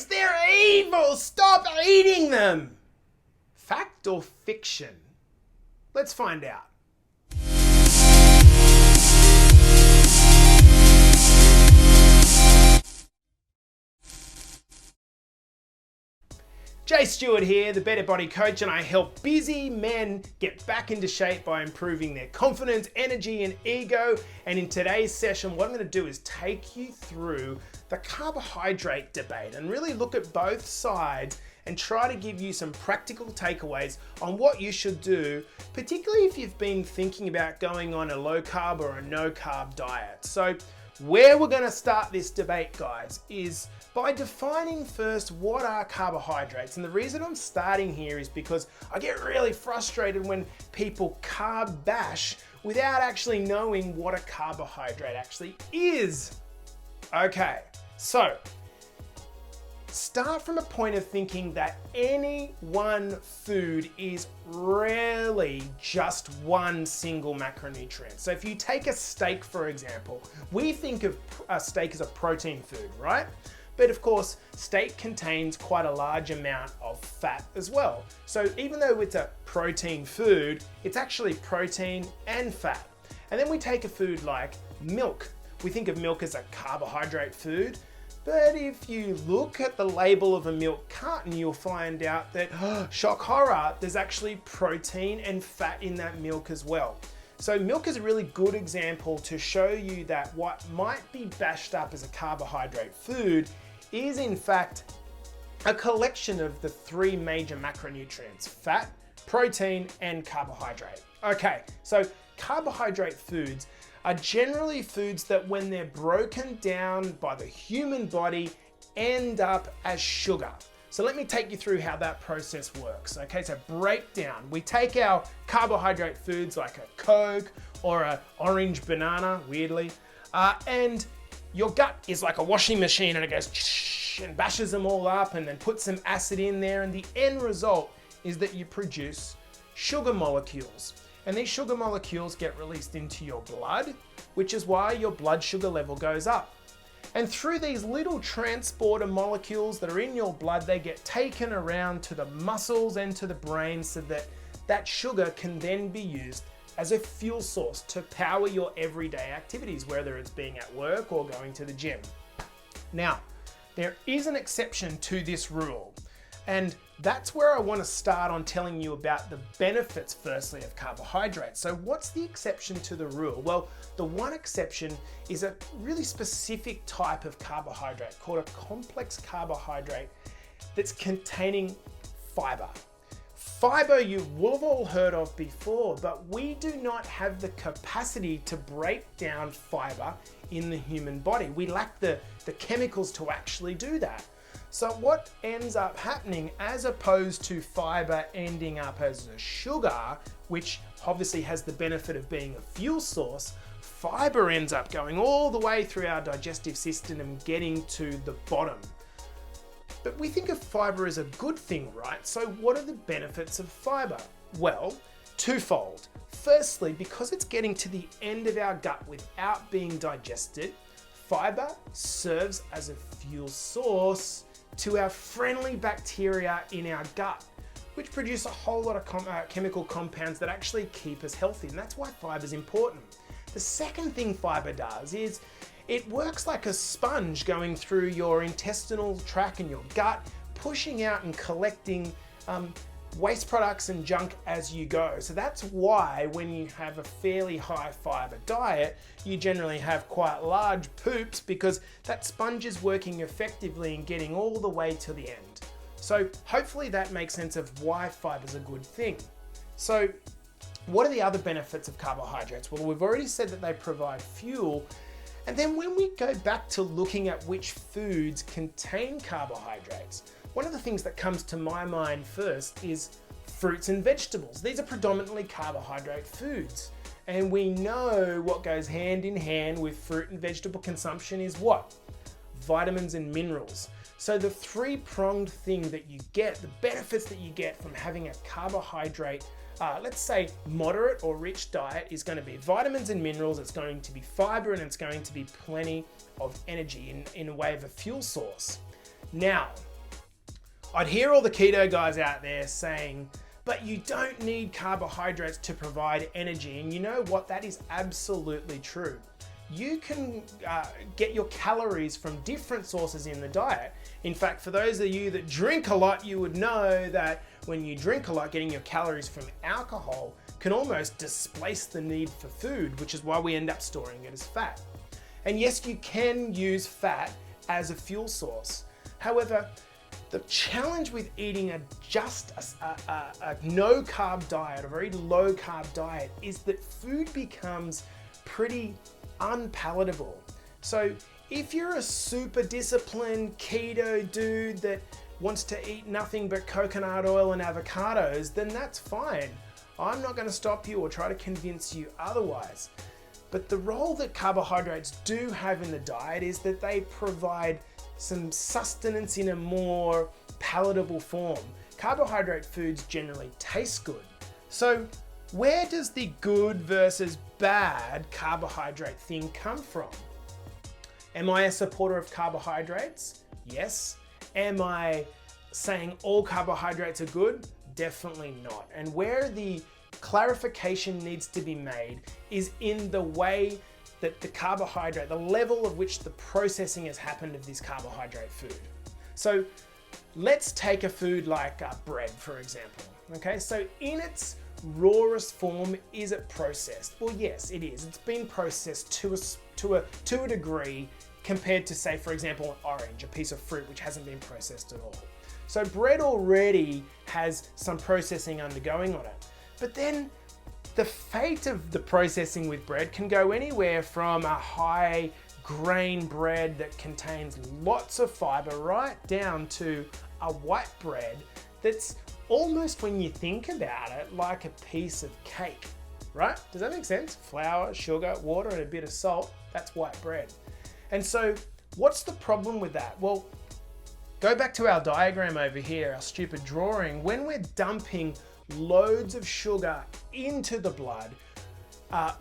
carbohydrates, they're evil! Stop eating them! Fact or fiction? Let's find out. Jay Stewart here, the Better Body Coach, and I help busy men get back into shape by improving their confidence, energy, and ego. And in today's session, what I'm going to do is take you through the carbohydrate debate and really look at both sides and try to give you some practical takeaways on what you should do, particularly if you've been thinking about going on a low carb or a no carb diet. So where we're going to start this debate, guys, is by defining first what are carbohydrates. And the reason I'm starting here is because I get really frustrated when people carb bash without actually knowing what a carbohydrate actually is. Okay, so start from a point of thinking that any one food is rarely just one single macronutrient. So if you take a steak, for example, we think of a steak as a protein food, right? But of course, steak contains quite a large amount of fat as well. So even though it's a protein food, it's actually protein and fat. And then we take a food like milk. We think of milk as a carbohydrate food, but if you look at the label of a milk carton, you'll find out that, shock horror, there's actually protein and fat in that milk as well. So milk is a really good example to show you that what might be bashed up as a carbohydrate food is in fact a collection of the three major macronutrients: fat, protein, and carbohydrate. Okay, so carbohydrate foods are generally foods that when they're broken down by the human body end up as sugar. So let me take you through how that process works. Okay, so breakdown. We take our carbohydrate foods like a Coke or an orange banana, weirdly, and your gut is like a washing machine and it goes and bashes them all up and then puts some acid in there, and the end result is that you produce sugar molecules. And these sugar molecules get released into your blood, which is why your blood sugar level goes up. And through these little transporter molecules that are in your blood, they get taken around to the muscles and to the brain so that that sugar can then be used as a fuel source to power your everyday activities, whether it's being at work or going to the gym. Now, there is an exception to this rule, and that's where I want to start on telling you about the benefits, firstly, of carbohydrates. So what's the exception to the rule? Well, the one exception is a really specific type of carbohydrate called a complex carbohydrate that's containing fiber. Fiber you will have all heard of before, but we do not have the capacity to break down fiber in the human body. We lack the chemicals to actually do that. So what ends up happening, as opposed to fiber ending up as a sugar, which obviously has the benefit of being a fuel source, fiber ends up going all the way through our digestive system and getting to the bottom. But we think of fiber as a good thing, right? So what are the benefits of fiber? Well, twofold. Firstly, because it's getting to the end of our gut without being digested, fiber serves as a fuel source to our friendly bacteria in our gut, which produce a whole lot of chemical compounds that actually keep us healthy, and that's why fiber is important. The second thing fiber does is it works like a sponge going through your intestinal tract and your gut, pushing out and collecting waste products and junk as you go. So that's why when you have a fairly high fiber diet, you generally have quite large poops, because that sponge is working effectively and getting all the way to the end. So hopefully that makes sense of why fiber is a good thing. So what are the other benefits of carbohydrates? Well, we've already said that they provide fuel. And then when we go back to looking at which foods contain carbohydrates, one of the things that comes to my mind first is fruits and vegetables. These are predominantly carbohydrate foods. And we know what goes hand in hand with fruit and vegetable consumption is what? Vitamins and minerals. So the three-pronged thing that you get, the benefits that you get from having a carbohydrate, let's say moderate or rich diet, is going to be vitamins and minerals, it's going to be fiber, and it's going to be plenty of energy in a way of a fuel source. Now, I'd hear all the keto guys out there saying, but you don't need carbohydrates to provide energy. And you know what? That is absolutely true. You can get your calories from different sources in the diet. In fact, for those of you that drink a lot, you would know that when you drink a lot, getting your calories from alcohol can almost displace the need for food, which is why we end up storing it as fat. And yes, you can use fat as a fuel source. However, the challenge with eating a no carb diet, a very low carb diet, is that food becomes pretty unpalatable. So if you're a super disciplined keto dude that wants to eat nothing but coconut oil and avocados, then that's fine. I'm not going to stop you or try to convince you otherwise. But the role that carbohydrates do have in the diet is that they provide some sustenance in a more palatable form. Carbohydrate foods generally taste good. So where does the good versus bad carbohydrate thing come from? Am I a supporter of carbohydrates? Yes. Am I saying all carbohydrates are good? Definitely not. And where the clarification needs to be made is in the way that the carbohydrate, the level of which the processing has happened of this carbohydrate food. So let's take a food like bread, for example. Okay, so in its rawest form, is it processed? Well, yes, it is. It's been processed to a degree compared to, say, for example, an orange, a piece of fruit which hasn't been processed at all. So bread already has some processing undergoing on it. But then the fate of the processing with bread can go anywhere from a high grain bread that contains lots of fiber right down to a white bread that's almost, when you think about it, like a piece of cake, right? Does that make sense? Flour, sugar, water, and a bit of salt, that's white bread. And so what's the problem with that? Well, go back to our diagram over here, our stupid drawing. When we're dumping loads of sugar into the blood,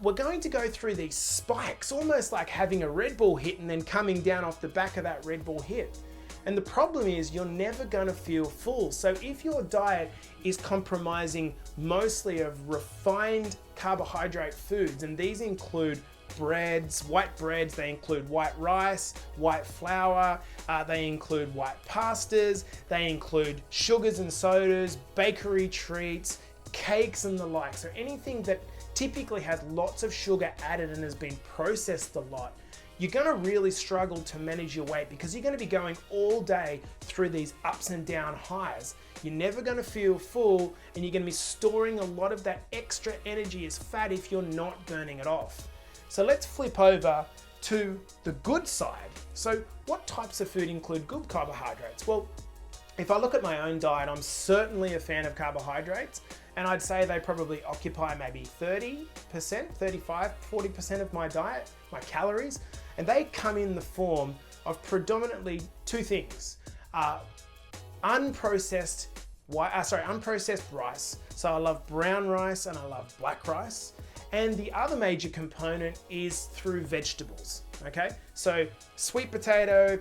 we're going to go through these spikes, almost like having a Red Bull hit and then coming down off the back of that Red Bull hit. And the problem is you're never going to feel full. So if your diet is compromising mostly of refined carbohydrate foods, and these include breads, white breads, they include white rice, white flour, they include white pastas, they include sugars and sodas, bakery treats, cakes and the like. So anything that typically has lots of sugar added and has been processed a lot, you're going to really struggle to manage your weight because you're going to be going all day through these ups and down highs. You're never going to feel full, and you're going to be storing a lot of that extra energy as fat if you're not burning it off. So let's flip over to the good side. So what types of food include good carbohydrates? Well, if I look at my own diet, I'm certainly a fan of carbohydrates, and I'd say they probably occupy maybe 30%, 35, 40% of my diet, my calories, and they come in the form of predominantly two things. Unprocessed rice. So I love brown rice and I love black rice. And the other major component is through vegetables, okay? So sweet potato,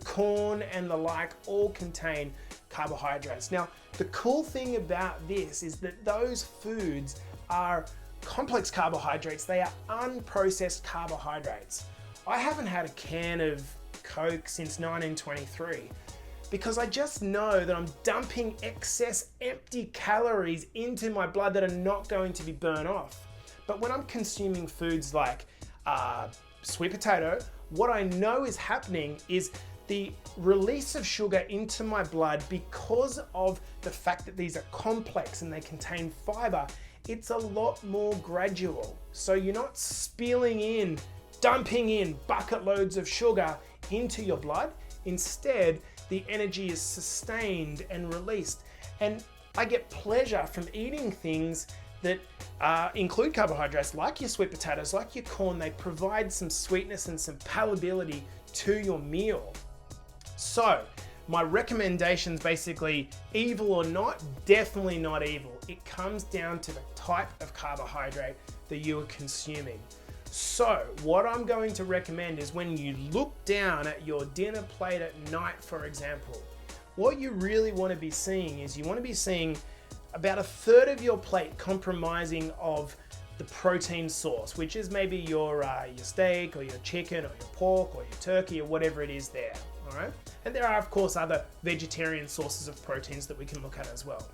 corn, and the like all contain carbohydrates. Now, the cool thing about this is that those foods are complex carbohydrates. They are unprocessed carbohydrates. I haven't had a can of Coke since 1923 because I just know that I'm dumping excess empty calories into my blood that are not going to be burned off. But when I'm consuming foods like sweet potato, what I know is happening is the release of sugar into my blood, because of the fact that these are complex and they contain fiber, it's a lot more gradual. So you're not dumping in bucket loads of sugar into your blood. Instead, the energy is sustained and released. And I get pleasure from eating things that include carbohydrates, like your sweet potatoes, like your corn. They provide some sweetness and some palatability to your meal. So my recommendations, basically, evil or not, definitely not evil. It comes down to the type of carbohydrate that you are consuming. So what I'm going to recommend is when you look down at your dinner plate at night, for example, what you really want to be seeing is you want to be seeing about a third of your plate compromising of the protein source, which is maybe your steak or your chicken or your pork or your turkey or whatever it is there, all right? And there are, of course, other vegetarian sources of proteins that we can look at as well.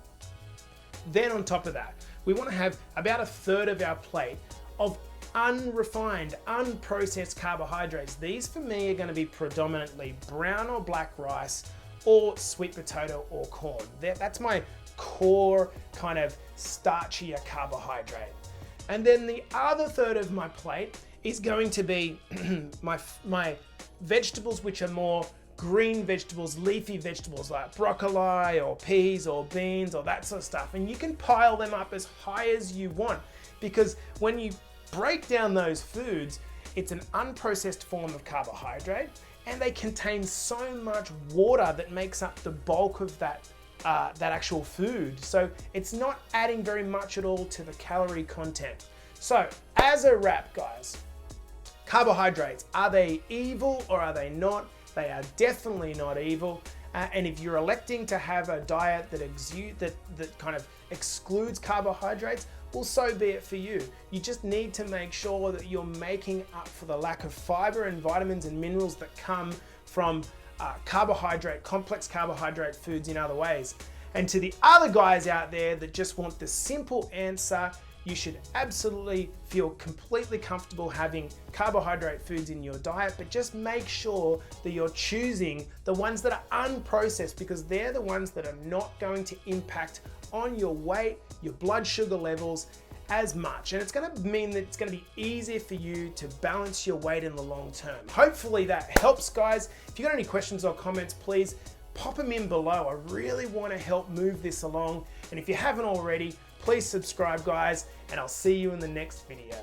Then on top of that, we want to have about a third of our plate of unrefined, unprocessed carbohydrates. These for me are going to be predominantly brown or black rice or sweet potato or corn. That's my core kind of starchier carbohydrate. And then the other third of my plate is going to be my vegetables, which are more green vegetables, leafy vegetables like broccoli or peas or beans or that sort of stuff. And you can pile them up as high as you want, because when you break down those foods, it's an unprocessed form of carbohydrate, and they contain so much water that makes up the bulk of that actual food. So it's not adding very much at all to the calorie content. So as a wrap, guys, carbohydrates, are they evil or are they not? They are definitely not evil. And if you're electing to have a diet that kind of excludes carbohydrates, well, so be it for you. You just need to make sure that you're making up for the lack of fiber and vitamins and minerals that come from complex carbohydrate foods in other ways. And to the other guys out there that just want the simple answer, you should absolutely feel completely comfortable having carbohydrate foods in your diet, but just make sure that you're choosing the ones that are unprocessed, because they're the ones that are not going to impact on your weight, your blood sugar levels as much. And it's going to mean that it's going to be easier for you to balance your weight in the long term. Hopefully that helps, guys. If you've got any questions or comments, please pop them in below. I really want to help move this along. And if you haven't already, please subscribe, guys, and I'll see you in the next video.